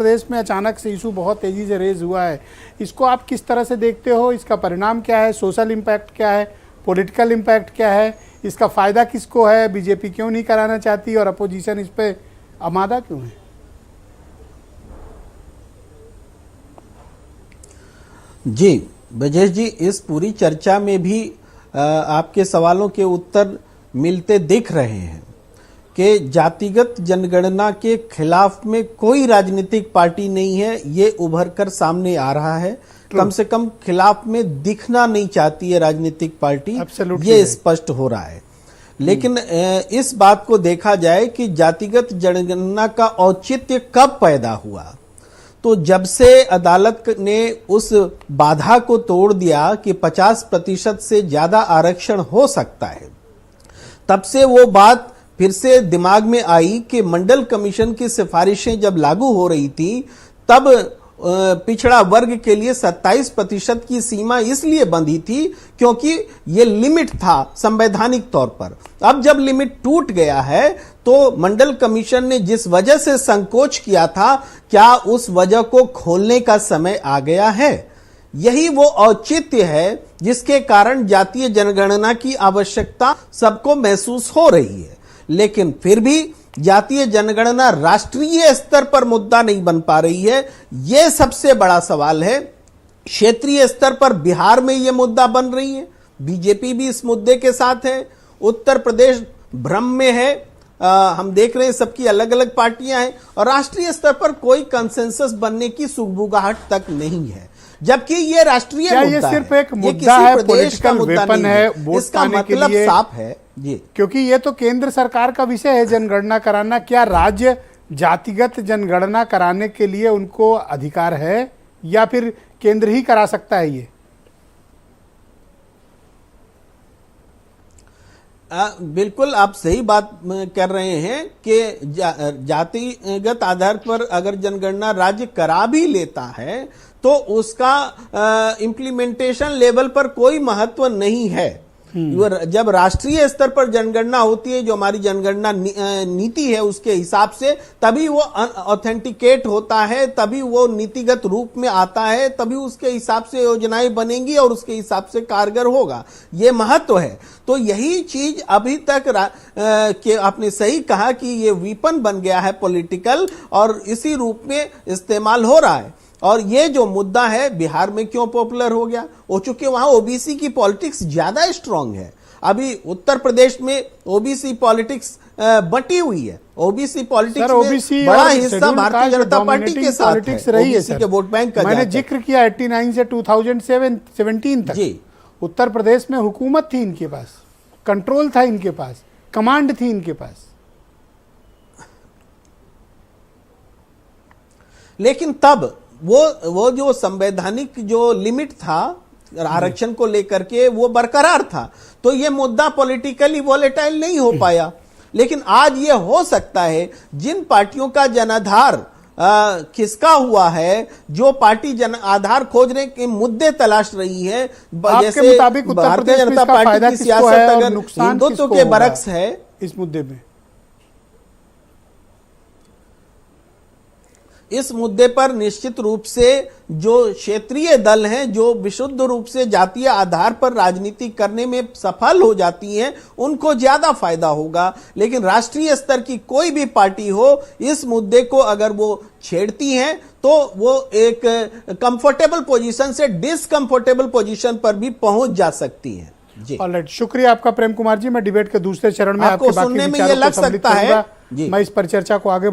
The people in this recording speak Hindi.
प्रदेश में अचानक से इशू बहुत तेजी से रेज हुआ है, इसको आप किस तरह से देखते हो? इसका परिणाम क्या है? सोशल इम्पैक्ट क्या है? पॉलिटिकल इम्पैक्ट क्या है? इसका फायदा किसको है? बीजेपी क्यों नहीं कराना चाहती और अपोजिशन इस पे आमादा क्यों है? जी ब्रजेश जी, इस पूरी चर्चा में भी आपके सवालों के उत्तर मिलते दिख रहे हैं कि जातिगत जनगणना के खिलाफ में कोई राजनीतिक पार्टी नहीं है, ये उभर कर सामने आ रहा है। कम से कम खिलाफ में दिखना नहीं चाहती है राजनीतिक पार्टी, ये स्पष्ट हो रहा है। लेकिन इस बात को देखा जाए कि जातिगत जनगणना का औचित्य कब पैदा हुआ, तो जब से अदालत ने उस बाधा को तोड़ दिया कि 50% से ज्यादा आरक्षण हो सकता है, तब से वो बात फिर से दिमाग में आई कि मंडल कमीशन की सिफारिशें जब लागू हो रही थी तब पिछड़ा वर्ग के लिए 27% की सीमा इसलिए बंधी थी क्योंकि ये लिमिट था संवैधानिक तौर पर। अब जब लिमिट टूट गया है तो मंडल कमीशन ने जिस वजह से संकोच किया था, क्या उस वजह को खोलने का समय आ गया है? यही वो औचित्य है जिसके कारण जातीय जनगणना की आवश्यकता सबको महसूस हो रही है। लेकिन फिर भी जातीय जनगणना राष्ट्रीय स्तर पर मुद्दा नहीं बन पा रही है, यह सबसे बड़ा सवाल है। क्षेत्रीय स्तर पर बिहार में यह मुद्दा बन रही है, बीजेपी भी इस मुद्दे के साथ है, उत्तर प्रदेश भ्रम में है, हम देख रहे हैं सबकी अलग अलग पार्टियां हैं, और राष्ट्रीय स्तर पर कोई कंसेंसस बनने की सुगबुगाहट तक नहीं है। जबकि ये राष्ट्रीय मुद्दा ये सिर्फ एक मुद्दा है, पॉलिटिकल वेपन है, इसका मतलब साफ है जी, क्योंकि ये तो केंद्र सरकार का विषय है जनगणना कराना। क्या राज्य जातिगत जनगणना कराने के लिए उनको अधिकार है या फिर केंद्र ही करा सकता है? ये बिल्कुल आप सही बात कर रहे हैं कि जातिगत आधार पर अगर जनगणना राज्य करा भी लेता है तो उसका इम्प्लीमेंटेशन लेवल पर कोई महत्व नहीं है। जब राष्ट्रीय स्तर पर जनगणना होती है, जो हमारी जनगणना नीति है उसके हिसाब से, तभी वो ऑथेंटिकेट होता है, तभी वो नीतिगत रूप में आता है, तभी उसके हिसाब से योजनाएं बनेंगी और उसके हिसाब से कारगर होगा। ये महत्व है। तो यही चीज अभी तक कि आपने सही कहा कि ये वीपन बन गया है पॉलिटिकल, और इसी रूप में इस्तेमाल हो रहा है। और ये जो मुद्दा है बिहार में क्यों पॉपुलर हो गया, हो चुके वहां ओबीसी की पॉलिटिक्स ज्यादा स्ट्रांग है। अभी उत्तर प्रदेश में ओबीसी पॉलिटिक्स बटी हुई है। ओबीसी पॉलिटिक्स में बड़ा हिस्सा भारतीय जनता पार्टी के साथ रही है, के वोट बैंक का। मैंने जिक्र किया 89 से 2017 तक जी उत्तर प्रदेश में हुकूमत थी इनके पास, कंट्रोल था इनके पास, कमांड थी इनके पास। लेकिन तब वो जो संवैधानिक जो लिमिट था आरक्षण को लेकर के वो बरकरार था, तो ये मुद्दा पॉलिटिकली वॉलेटाइल नहीं हो पाया। लेकिन आज ये हो सकता है, जिन पार्टियों का जनाधार खिसका हुआ है, जो पार्टी जन आधार खोजने के मुद्दे तलाश रही है, जैसे भारतीय जनता पार्टी की सियासत अगर हिंदुत्व के बरक्स है इस मुद्दे में, इस मुद्दे पर निश्चित रूप से जो क्षेत्रीय दल हैं, जो विशुद्ध रूप से जातीय आधार पर राजनीति करने में सफल हो जाती हैं, उनको ज्यादा फायदा होगा। लेकिन राष्ट्रीय स्तर की कोई भी पार्टी हो, इस मुद्दे को अगर वो छेड़ती हैं तो वो एक कंफर्टेबल पोजीशन से डिसकंफर्टेबल पोजीशन पर भी पहुंच जा सकती हैं। जी ऑलराइट, शुक्रिया आपका प्रेम कुमार जी। मैं डिबेट के दूसरे चरण में आपके सुनने में ये लग सकता है, मैं इस पर चर्चा को आगे